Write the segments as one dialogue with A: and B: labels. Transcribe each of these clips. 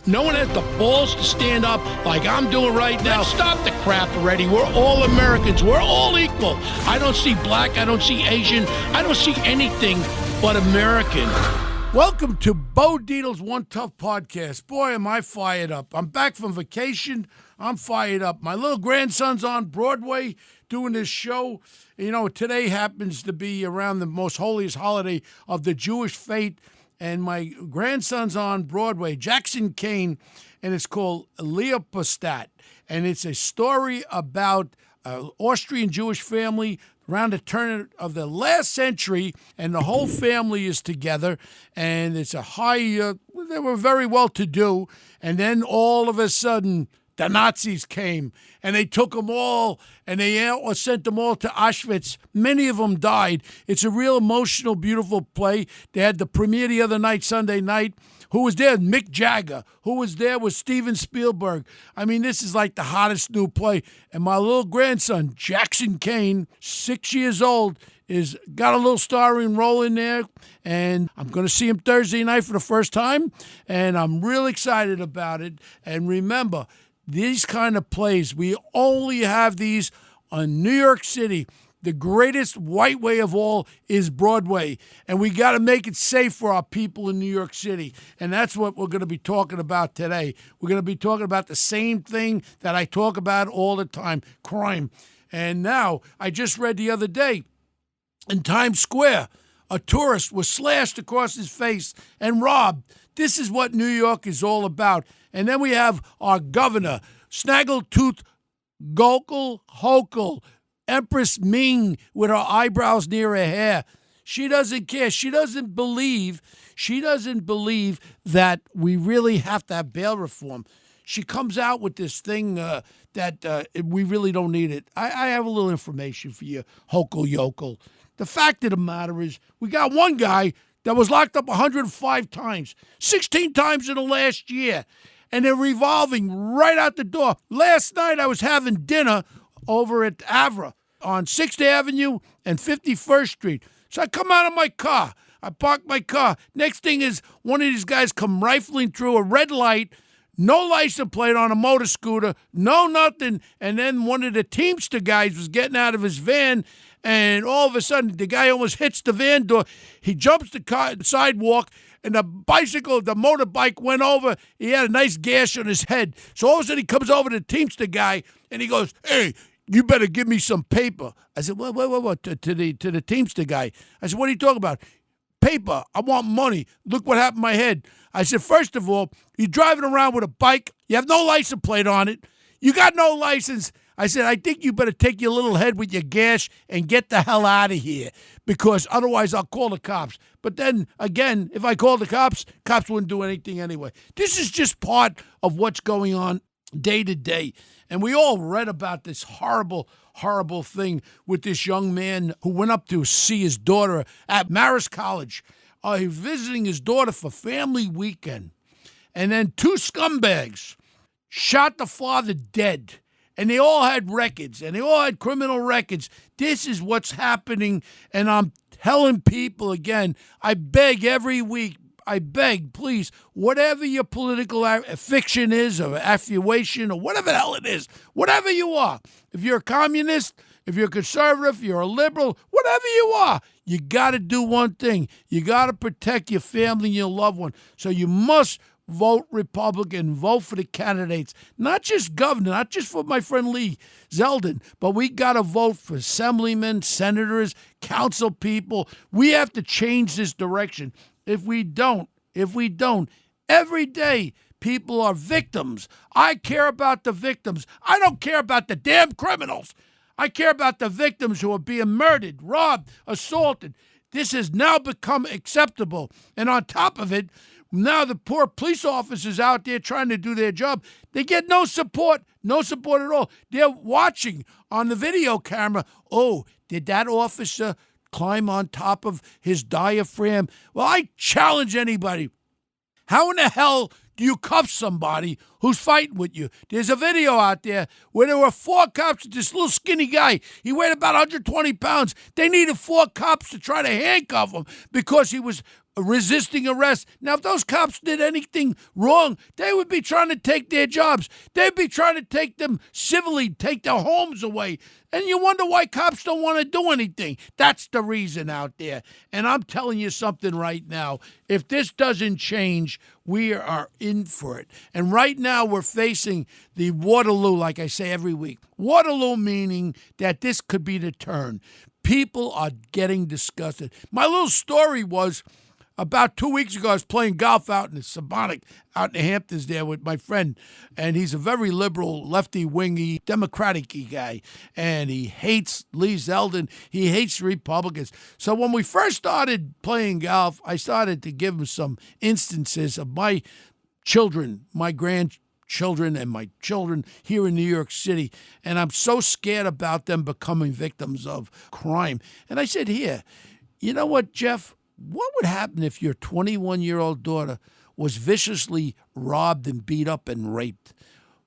A: No one has the balls to stand up like I'm doing right now. Stop the crap already. We're all Americans. We're all equal. I don't see black. I don't see Asian. I don't see anything but American. Welcome to Bo Dietl's One Tough Podcast. Boy, am I fired up. I'm back from vacation. I'm fired up. My little grandson's on Broadway doing this show. You know, today happens to be around the most holiest holiday of the Jewish faith. And my grandson's on Broadway, Jackson Kane, and it's called Leopoldstadt. And it's a story about an Austrian Jewish family around the turn of the last century, and the whole family is together. And it's a they were very well-to-do. And then all of a sudden, the Nazis came, and they took them all, and they sent them all to Auschwitz. Many of them died. It's a real emotional, beautiful play. They had the premiere the other night, Sunday night. Who was there? Mick Jagger. Who was there was Steven Spielberg. I mean, this is like the hottest new play. And my little grandson, Jackson Kane, 6 years old, is got a little starring role in there, and I'm going to see him Thursday night for the first time, and I'm really excited about it. And remember, these kind of plays, we only have these on New York City. The greatest white way of all is Broadway, and we got to make it safe for our people in New York City, and that's what we're going to be talking about today. We're going to be talking about the same thing that I talk about all the time, crime. And now, I just read the other day, in Times Square, a tourist was slashed across his face and robbed. This is what New York is all about. And then we have our governor, Snaggletooth Hochul, Empress Ming with her eyebrows near her hair. She doesn't care. She doesn't believe that we really have to have bail reform. She comes out with this thing that we really don't need it. I have a little information for you, Hochul. The fact of the matter is we got one guy that was locked up 105 times, 16 times in the last year, and they're revolving right out the door. Last night I was having dinner over at Avra on 6th Avenue and 51st Street. So I come out of my car. I park my car. Next thing is one of these guys come rifling through a red light, no license plate on a motor scooter, no nothing. And then one of the Teamster guys was getting out of his van, and all of a sudden the guy almost hits the van door. He jumps the sidewalk, and the motorbike went over. He had a nice gash on his head. So all of a sudden he comes over to the Teamster guy, and he goes, "Hey, you better give me some paper." I said, what? To the Teamster guy. I said, "What are you talking about?" "Paper. I want money. Look what happened to my head." I said, "First of all, you're driving around with a bike. You have no license plate on it. You got no license." I said, "I think you better take your little head with your gash and get the hell out of here, because otherwise I'll call the cops." But then, again, if I called the cops wouldn't do anything anyway. This is just part of what's going on day to day. And we all read about this horrible, horrible thing with this young man who went up to see his daughter at Marist College. He was visiting his daughter for family weekend. And then two scumbags shot the father dead. And they all had records, and they all had criminal records. This is what's happening, and I'm telling people again, I beg every week, please, whatever your political fiction is, or affiliation, or whatever the hell it is, whatever you are, if you're a communist, if you're a conservative, you're a liberal, whatever you are, you got to do one thing. You got to protect your family and your loved one. So you must vote Republican, vote for the candidates, not just governor, not just for my friend Lee Zeldin, but we got to vote for assemblymen, senators, council people. We have to change this direction. If we don't, every day people are victims. I care about the victims. I don't care about the damn criminals. I care about the victims who are being murdered, robbed, assaulted. This has now become acceptable. And on top of it, now the poor police officers out there trying to do their job, they get no support at all. They're watching on the video camera. Oh, did that officer climb on top of his diaphragm? Well, I challenge anybody. How in the hell do you cuff somebody who's fighting with you? There's a video out there where there were 4 cops with this little skinny guy. He weighed about 120 pounds. They needed 4 cops to try to handcuff him because he was resisting arrest. Now, if those cops did anything wrong, they would be trying to take their jobs. They'd be trying to take them civilly, take their homes away. And you wonder why cops don't want to do anything. That's the reason out there. And I'm telling you something right now. If this doesn't change, we are in for it. And right now we're facing the Waterloo, like I say every week. Waterloo meaning that this could be the turn. People are getting disgusted. My little story was, about 2 weeks ago, I was playing golf out in the Sabonic, out in the Hamptons there with my friend, and he's a very liberal, lefty-wingy, democratic-y guy, and he hates Lee Zeldin. He hates Republicans. So when we first started playing golf, I started to give him some instances of my children, my grandchildren, and my children here in New York City, and I'm so scared about them becoming victims of crime. And I said, here, you know what, Jeff? What would happen if your 21-year-old daughter was viciously robbed and beat up and raped?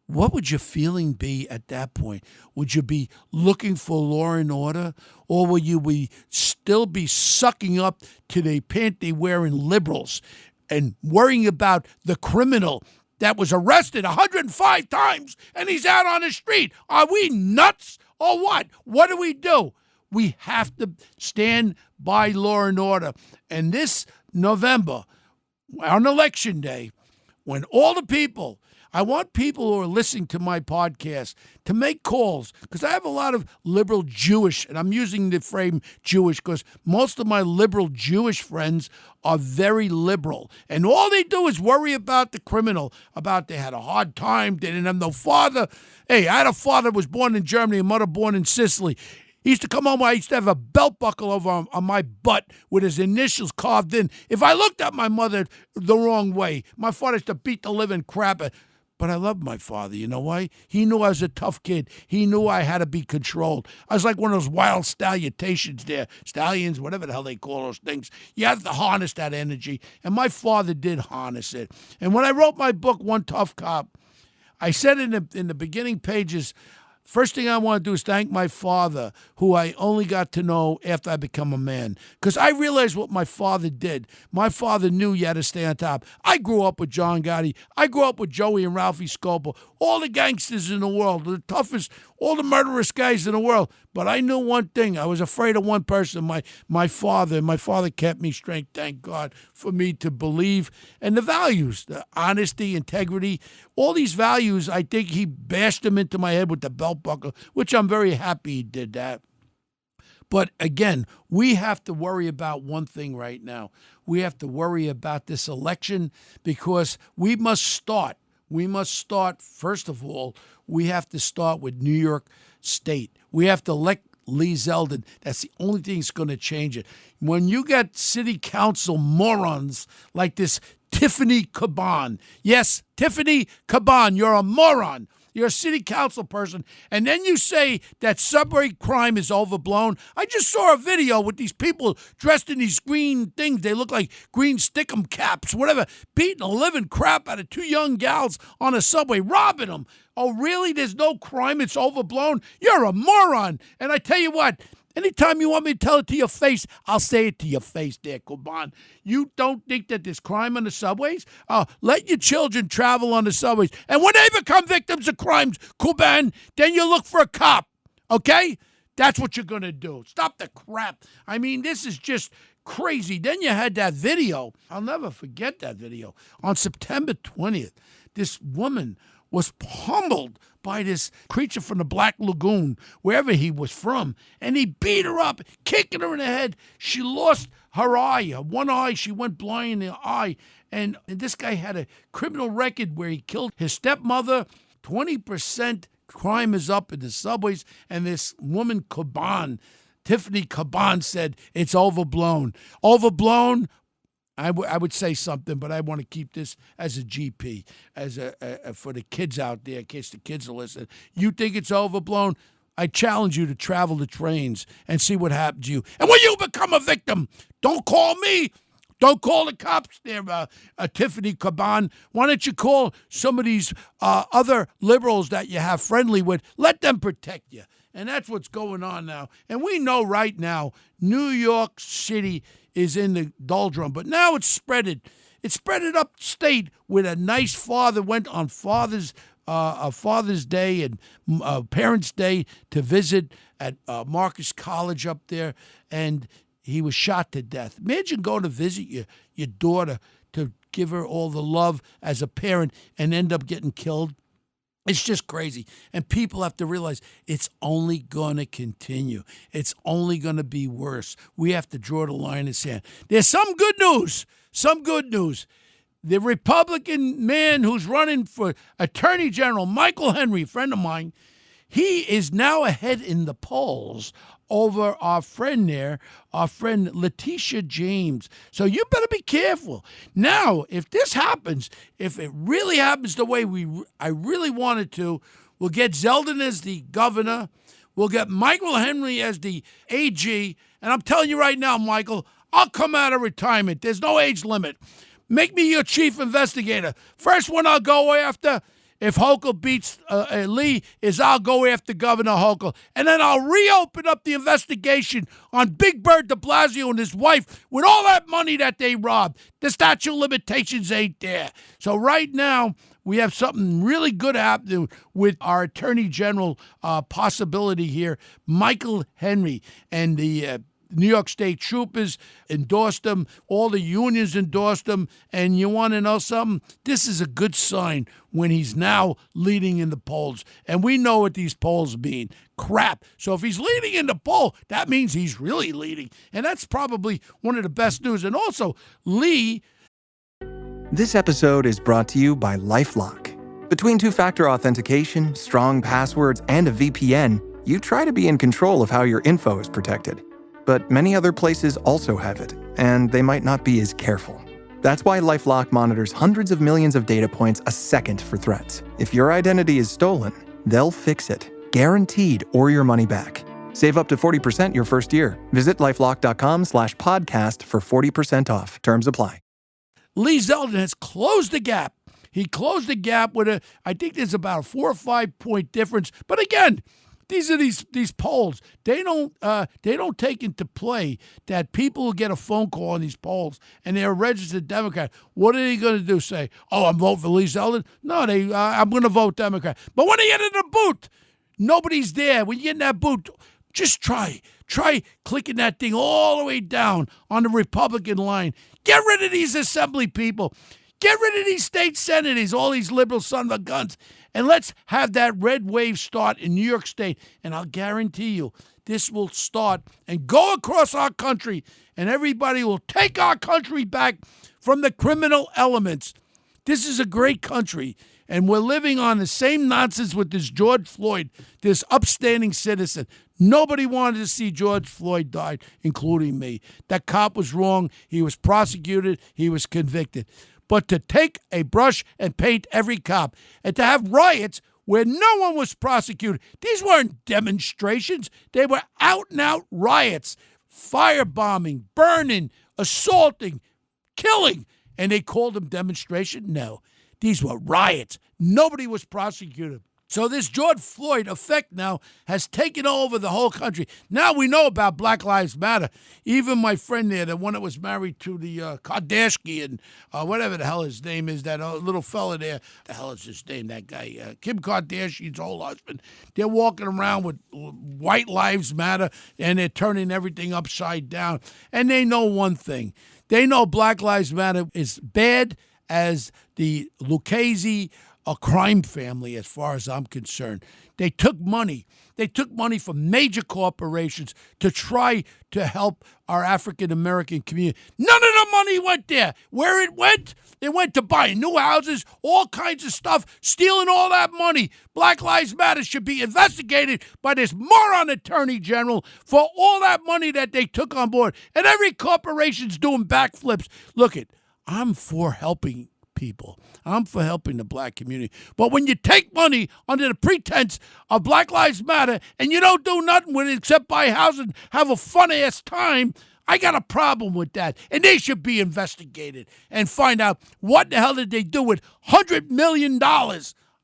A: What would your feeling be at that point? Would you be looking for law and order, or will you still be sucking up to the panty-wearing liberals and worrying about the criminal that was arrested 105 times and he's out on the street? Are we nuts or what? What do? We have to stand by law and order. And this November, on Election Day, when all the people, I want people who are listening to my podcast to make calls, because I have a lot of liberal Jewish, and I'm using the frame Jewish because most of my liberal Jewish friends are very liberal. And all they do is worry about the criminal, about they had a hard time, they didn't have no father. Hey, I had a father who was born in Germany, a mother born in Sicily. He used to come home, I used to have a belt buckle over on my butt with his initials carved in. If I looked at my mother the wrong way, my father used to beat the living crap out. But I loved my father. You know why? He knew I was a tough kid. He knew I had to be controlled. I was like one of those wild stallions there. Stallions, whatever the hell they call those things. You have to harness that energy. And my father did harness it. And when I wrote my book, One Tough Cop, I said in the beginning pages, first thing I want to do is thank my father, who I only got to know after I become a man. Because I realized what my father did. My father knew you had to stay on top. I grew up with John Gotti. I grew up with Joey and Ralphie Scopo. All the gangsters in the world, the toughest, all the murderous guys in the world. But I knew one thing. I was afraid of one person, my father. And my father kept me straight, thank God, for me to believe. And the values, the honesty, integrity, all these values, I think he bashed them into my head with the belt buckle, which I'm very happy he did that. But again, we have to worry about one thing right now. We have to worry about this election, because we must start. We must start, first of all, we have to start with New York State. We have to elect Lee Zeldin. That's the only thing that's going to change it. When you get city council morons like this Tiffany Caban, yes, Tiffany Caban, you're a moron. You're a city council person, and then you say that subway crime is overblown. I just saw a video with these people dressed in these green things. They look like green stickum caps, whatever, beating the living crap out of two young gals on a subway, robbing them. Oh, really? There's no crime? It's overblown? You're a moron. And I tell you what, anytime you want me to tell it to your face, I'll say it to your face there, Kuban. You don't think that there's crime on the subways? Let your children travel on the subways. And when they become victims of crimes, Kuban, then you look for a cop, okay? That's what you're going to do. Stop the crap. I mean, this is just crazy. Then you had that video. I'll never forget that video. On September 20th, this woman was pummeled by this creature from the Black Lagoon, wherever he was from, and he beat her up, kicking her in the head. She lost her eye, one eye. She went blind in the eye, and this guy had a criminal record where he killed his stepmother. 20% crime is up in the subways, and this woman, Caban, Tiffany Caban, said it's overblown. Overblown? I would say something, but I want to keep this as a GP, as for the kids out there, in case the kids are listening. You think it's overblown? I challenge you to travel the trains and see what happens to you. And when you become a victim, don't call me. Don't call the cops there, Tiffany Caban. Why don't you call some of these other liberals that you have friendly with? Let them protect you. And that's what's going on now. And we know right now, New York City is in the doldrum. But now it's spreaded. It's spreaded upstate with a nice father went on Father's Day and Parents' Day to visit at Marcus College up there, and he was shot to death. Imagine going to visit your daughter to give her all the love as a parent and end up getting killed. It's just crazy. And people have to realize it's only going to continue. It's only going to be worse. We have to draw the line in the sand. There's some good news. Some good news. The Republican man who's running for Attorney General, Michael Henry, a friend of mine, he is now ahead in the polls over our friend there, our friend Letitia James. So you better be careful. Now, if this happens, if it really happens the way I really want it to, we'll get Zeldin as the governor. We'll get Michael Henry as the AG. And I'm telling you right now, Michael, I'll come out of retirement. There's no age limit. Make me your chief investigator. First one I'll go after, if Hochul beats Lee, is I'll go after Governor Hochul. And then I'll reopen up the investigation on Big Bird de Blasio and his wife with all that money that they robbed. The statute of limitations ain't there. So right now, we have something really good happening with our Attorney General possibility here, Michael Henry, and the New York State troopers endorsed him. All the unions endorsed him. And you want to know something? This is a good sign when he's now leading in the polls. And we know what these polls mean. Crap. So if he's leading in the poll, that means he's really leading. And that's probably one of the best news. And also, Lee.
B: This episode is brought to you by LifeLock. Between two-factor authentication, strong passwords, and a VPN, you try to be in control of how your info is protected. But many other places also have it, and they might not be as careful. That's why LifeLock monitors hundreds of millions of data points a second for threats. If your identity is stolen, they'll fix it, guaranteed, or your money back. Save up to 40% your first year. Visit LifeLock.com/podcast for 40% off. Terms apply.
A: Lee Zeldin has closed the gap. He closed the gap with I think there's about a 4 or 5 point difference. But again, these are these polls. They don't take into play that people will get a phone call on these polls and they're a registered Democrat. What are they going to do? Say, "Oh, I'm voting for Lee Zeldin"? No, I'm going to vote Democrat. But when they get in the booth, nobody's there. When you get in that booth, just try clicking that thing all the way down on the Republican line. Get rid of these assembly people. Get rid of these state senators, all these liberal son of a guns. And let's have that red wave start in New York State. And I'll guarantee you, this will start and go across our country. And everybody will take our country back from the criminal elements. This is a great country. And we're living on the same nonsense with this George Floyd, this upstanding citizen. Nobody wanted to see George Floyd die, including me. That cop was wrong. He was prosecuted. He was convicted. But to take a brush and paint every cop and to have riots where no one was prosecuted. These weren't demonstrations. They were out-and-out riots, firebombing, burning, assaulting, killing. And they called them demonstration? No. These were riots. Nobody was prosecuted. So this George Floyd effect now has taken over the whole country. Now we know about Black Lives Matter. Even my friend there, the one that was married to the Kardashian, whatever the hell his name is, that little fella there. The hell is his name, that guy? Kim Kardashian's old husband. They're walking around with White Lives Matter, and they're turning everything upside down. And they know one thing. They know Black Lives Matter is bad as the Lucchese, a crime family, as far as I'm concerned. They took money. They took money from major corporations to try to help our African-American community. None of the money went there. Where it went to buying new houses, all kinds of stuff, stealing all that money. Black Lives Matter should be investigated by this moron attorney general for all that money that they took on board. And every corporation's doing backflips. Look I'm for helping people. I'm for helping the black community. But when you take money under the pretense of Black Lives Matter and you don't do nothing with it except buy houses and have a fun-ass time, I got a problem with that. And they should be investigated and find out what the hell did they do with $100 million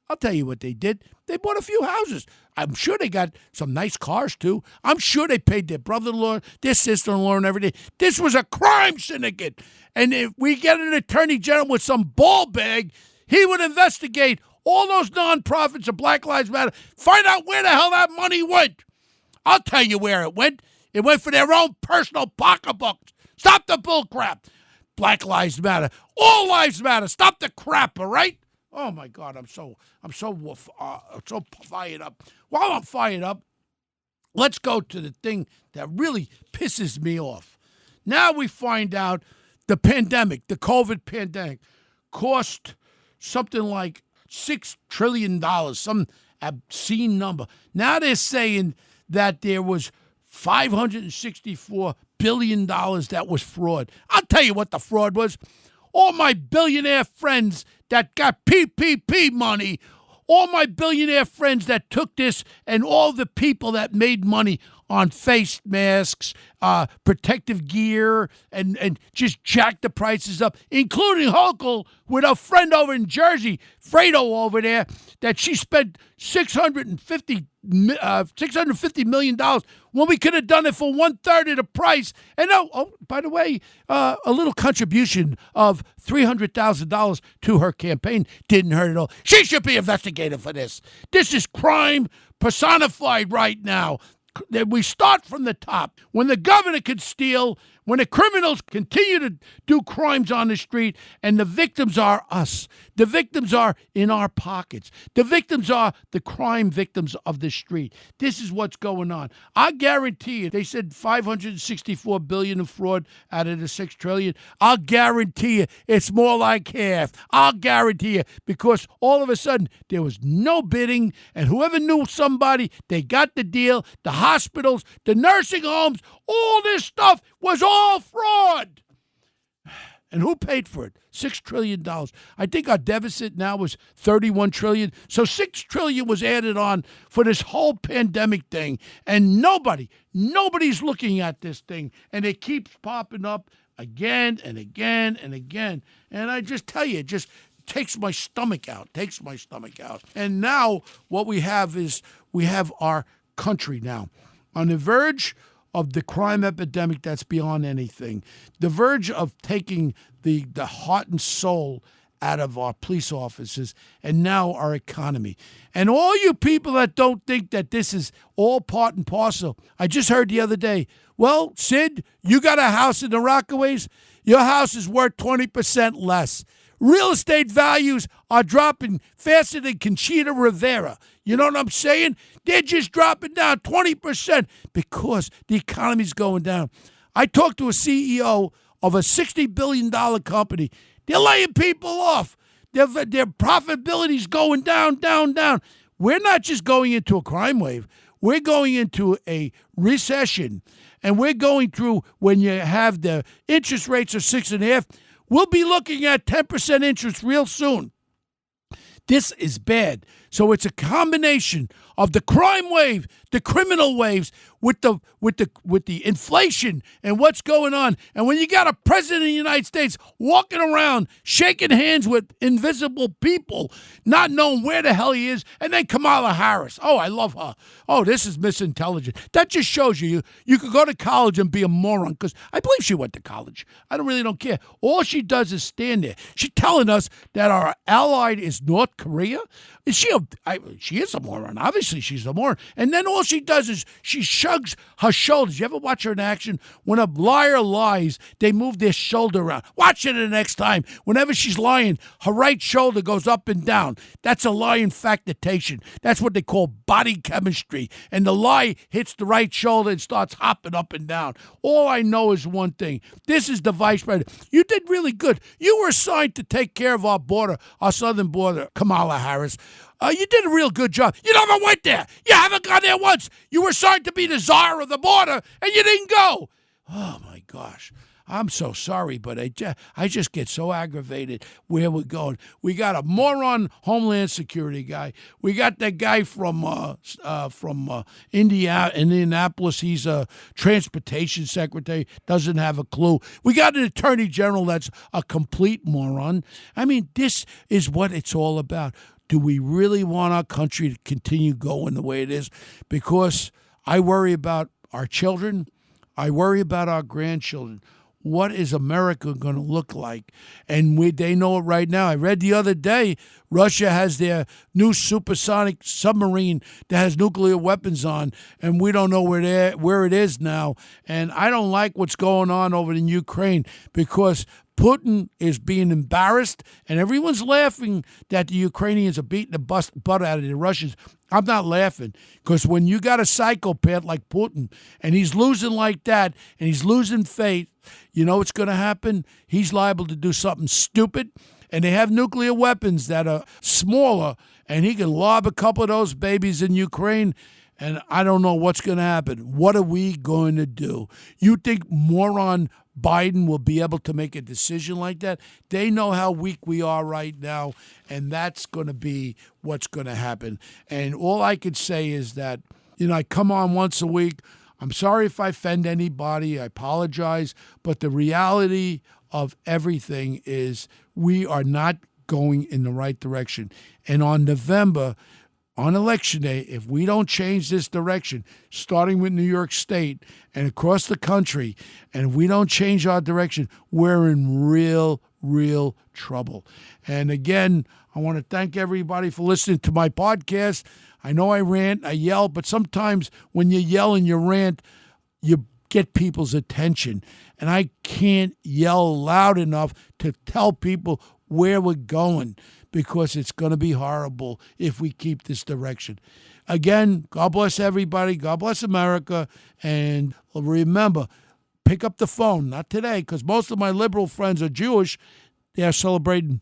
A: I'll tell you what they did. They bought a few houses. I'm sure they got some nice cars, too. I'm sure they paid their brother-in-law, their sister-in-law, and everything. This was a crime syndicate. And if we get an attorney general with some ball bag, he would investigate all those nonprofits of Black Lives Matter, find out where the hell that money went. I'll tell you where it went. It went for their own personal pocketbooks. Stop the bull crap. Black Lives Matter. All lives matter. Stop the crap, all right? Oh my God, I'm so fired up. While I'm fired up, let's go to the thing that really pisses me off. Now we find out the pandemic, the COVID pandemic, cost something like $6 trillion, some obscene number. Now they're saying that there was $564 billion that was fraud. I'll tell you what the fraud was. All my billionaire friends that got PPP money, all my billionaire friends that took this, and all the people that made money on face masks, protective gear, and just jacked the prices up, including Hochul with a friend over in Jersey, Fredo over there, that she spent $650 million when we could have done it for 1/3 of the price. And by the way, a little contribution of $300,000 to her campaign didn't hurt at all. She should be investigated for this. This is crime personified right now. We start from the top. When the governor could steal, when the criminals continue to do crimes on the street, and the victims are us. The victims are in our pockets. The victims are the crime victims of the street. This is what's going on. I guarantee you, they said $564 billion in fraud out of the $6 trillion. I'll guarantee you it's more like half. I'll guarantee you, because all of a sudden there was no bidding, and whoever knew somebody, they got the deal. The hospitals, the nursing homes, all this stuff was all fraud. And who paid for it? $6 trillion. I think our deficit now was $31 trillion. So $6 trillion was added on for this whole pandemic thing. And nobody's looking at this thing. And it keeps popping up again and again and again. And I just tell you, it just takes my stomach out. And now what we have is we have our country now on the verge of the crime epidemic that's beyond anything, the verge of taking the heart and soul out of our police officers and now our economy. And all you people that don't think that this is all part and parcel, I just heard the other day, well, Sid, you got a house in the Rockaways? Your house is worth 20% less. Real estate values are dropping faster than Conchita Rivera. You know what I'm saying? They're just dropping down 20% because the economy's going down. I talked to a CEO of a $60 billion company. They're laying people off. Their profitability's going down. We're not just going into a crime wave. We're going into a recession. And we're going through, when you have the interest rates of 6.5%, we'll be looking at 10% interest real soon. This is bad. So it's a combination of the crime wave, the criminal waves, with the inflation and what's going on. And when you got a president of the United States walking around shaking hands with invisible people, not knowing where the hell he is, and then Kamala Harris. Oh, I love her. Oh, this is misintelligent. That just shows you could go to college and be a moron, because I believe she went to college. I really don't care. All she does is stand there. She's telling us that our ally is North Korea. Is she is a moron. Obviously, she's a moron. And then all she does is she shrugs her shoulders. You ever watch her in action? When a liar lies, they move their shoulder around. Watch it the next time. Whenever she's lying, her right shoulder goes up and down. That's a lying factitation. That's what they call body chemistry. And the lie hits the right shoulder and starts hopping up and down. All I know is one thing. This is the vice president. You did really good. You were assigned to take care of our border, our southern border, Kamala Harris. You did a real good job. You never went there. You haven't gone there once. You were assigned to be the czar of the border, and you didn't go. Oh, my gosh. I'm so sorry, but I just get so aggravated where we're going. We got a moron Homeland Security guy. We got that guy from Indianapolis. He's a transportation secretary, doesn't have a clue. We got an attorney general that's a complete moron. I mean, this is what it's all about. do we really want our country to continue going the way it is? Because I worry about our children. I worry about our grandchildren. What is America going to look like? And they know it right now. I read the other day, Russia has their new supersonic submarine that has nuclear weapons on, and we don't know where it is now. And I don't like what's going on over in Ukraine because Putin is being embarrassed, and everyone's laughing that the Ukrainians are beating the butt out of the Russians. I'm not laughing, because when you got a psychopath like Putin, and he's losing like that, and he's losing faith, you know what's going to happen? He's liable to do something stupid, and they have nuclear weapons that are smaller, and he can lob a couple of those babies in Ukraine, and I don't know what's going to happen. What are we going to do? You think moron Biden will be able to make a decision like that? They know how weak we are right now, and that's going to be what's going to happen. And all I could say is that, I come on once a week. I'm sorry if I offend anybody. I apologize. But the reality of everything is we are not going in the right direction. And on November, on Election Day, if we don't change this direction, starting with New York State and across the country, and if we don't change our direction, we're in real trouble. And again, I want to thank everybody for listening to my podcast. I know I rant, I yell, but sometimes when you yell and you rant, you get people's attention. And I can't yell loud enough to tell people where we're going, because it's going to be horrible if we keep this direction. Again, God bless everybody. God bless America. And remember, pick up the phone. Not today, because most of my liberal friends are Jewish. They are celebrating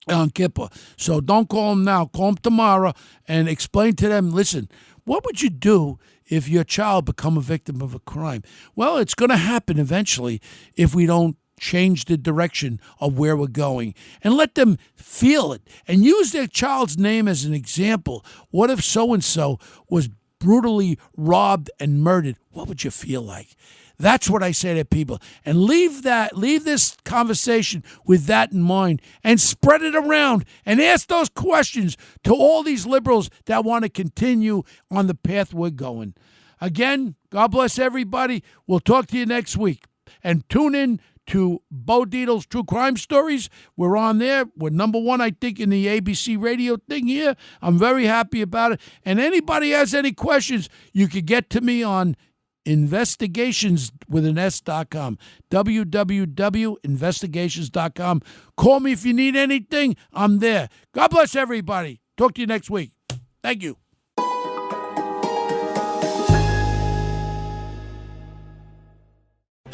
A: Yom Kippur. So don't call them now. Call them tomorrow and explain to them, listen, what would you do if your child become a victim of a crime? Well, it's going to happen eventually if we don't change the direction of where we're going, and let them feel it and use their child's name as an example. What if so-and-so was brutally robbed and murdered? What would you feel like? That's what I say to people. And leave this conversation with that in mind, and spread it around and ask those questions to all these liberals that want to continue on the path we're going. Again, God bless everybody. We'll talk to you next week. And tune in to Bo Dietl's True Crime Stories. We're on there. We're number one, I think, in the ABC radio thing here. I'm very happy about it. And anybody has any questions, you could get to me on investigations.com, www.investigations.com. Call me if you need anything. I'm there. God bless everybody. Talk to you next week. Thank you.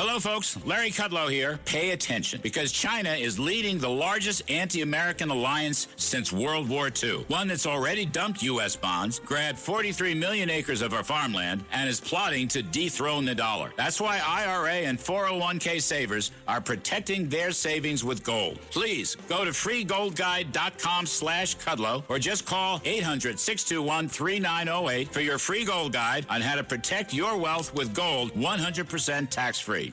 C: Hello, folks. Larry Kudlow here. Pay attention, because China is leading the largest anti-American alliance since World War II. One that's already dumped U.S. bonds, grabbed 43 million acres of our farmland, and is plotting to dethrone the dollar. That's why IRA and 401k savers are protecting their savings with gold. Please go to freegoldguide.com/Kudlow or just call 800-621-3908 for your free gold guide on how to protect your wealth with gold 100% tax-free.